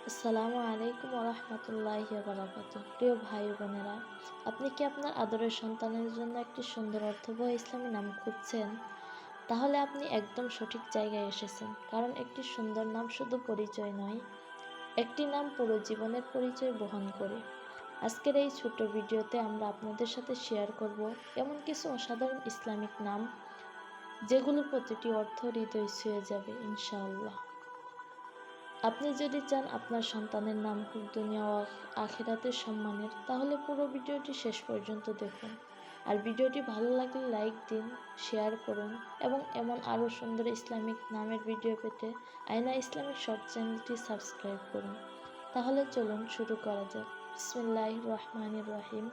আসসালামু আলাইকুম ওরহমতুল্লাহি ওয়াবারাকাতুহু। প্রিয় ভাই ও বোনেরা, আপনি কি আপনার আদরের সন্তানের জন্য একটি সুন্দর অর্থবহ ইসলামী নাম খুঁজছেন? তাহলে আপনি একদম সঠিক জায়গায় এসেছেন। কারণ একটি সুন্দর নাম শুধু পরিচয় নয়, একটি নাম পুরো জীবনের পরিচয় বহন করে। আজকের এই ছোট্ট ভিডিওতে আমরা আপনাদের সাথে শেয়ার করব এমন কিছু অসাধারণ ইসলামিক নাম, যেগুলোর প্রতিটি অর্থ হৃদয় ছুঁয়ে যাবে ইনশাআল্লাহ। আপনি যদি চান আপনার সন্তানের নাম হোক দুনিয়া ও আখিরাতের সম্মানের, তাহলে পুরো ভিডিওটি শেষ পর্যন্ত দেখুন। আর ভিডিওটি ভালো লাগলে লাইক দিন, শেয়ার করুন এবং এমন আরও সুন্দর ইসলামিক নামের ভিডিও পেতে আয়না ইসলামিক শর্ট চ্যানেলটি সাবস্ক্রাইব করুন। তাহলে চলুন শুরু করা যাক। বিসমিল্লাহির রহমানির রহিম।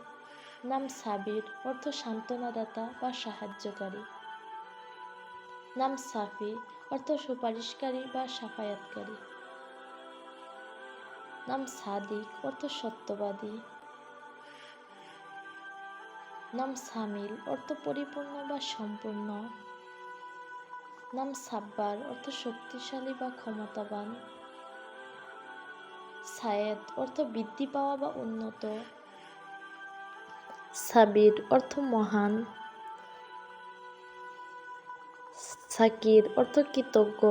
নাম সাবির, অর্থ সান্ত্বনাদাতা বা সাহায্যকারী। নাম সাফি, অর্থ সুপারিশকারী বা সাফায়াতকারী। নাম সাদিক, অর্থ সত্যবাদী। নাম সামিল, অর্থ পরিপূর্ণ বা সম্পূর্ণ। নাম সাব্বার, অর্থ শক্তিশালী বা ক্ষমতাবান। সায়েদ, অর্থ বৃদ্ধি পাওয়া বা উন্নত। সাবির, অর্থ মহান। সাকির, অর্থ কৃতজ্ঞ।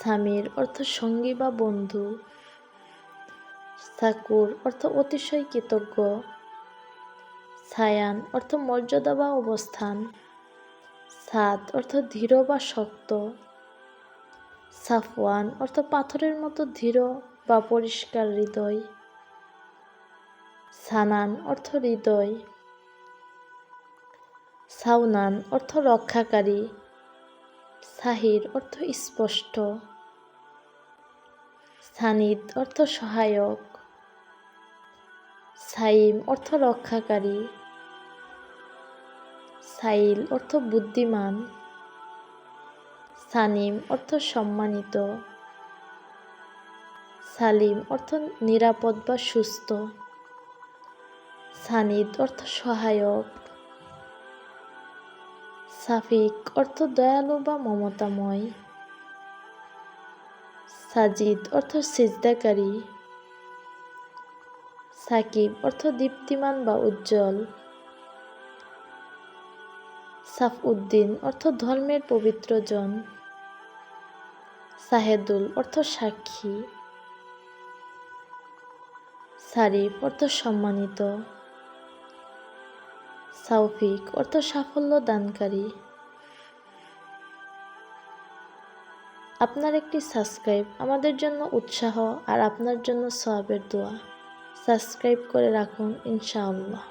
সামির, অর্থ সঙ্গী বা বন্ধু। সাকুর, অর্থ অতিশয় কৃতজ্ঞ। সায়ান, অর্থ মর্যাদা বা অবস্থান। সাদ, অর্থ দৃঢ় বা শক্ত। সাফওয়ান, অর্থ পাথরের মতো দৃঢ় বা পরিষ্কার হৃদয়। সানান, অর্থ হৃদয়। সাউনান, অর্থ রক্ষাকারী। সাহির, অর্থ স্পষ্ট। সানিদ, অর্থ সহায়ক। সাইম, অর্থ রক্ষাকারী। সাইল, অর্থ বুদ্ধিমান। সানিম, অর্থ সম্মানিত। সালিম, অর্থ নিরাপদ বা সুস্থ। সানিদ, অর্থ সহায়ক। সাফিক, অর্থ দয়ালু বা মমতাময়। সাজিদ, অর্থ সিজদাকারী। সাকিব, অর্থ দীপ্তিমান বা উজ্জ্বল। সাফউদ্দিন, অর্থ ধর্মের পবিত্র জন। সাহেদুল, অর্থ সাক্ষী। সারিফ, অর্থ সম্মানিত। সাউফিক, অর্থ সাফল্য দানকারী। আপনার একটি সাবস্ক্রাইব আমাদের জন্য উৎসাহ আর আপনার জন্য সওয়াবের দোয়া। সাবস্ক্রাইব করে রাখুন ইনশাআল্লাহ।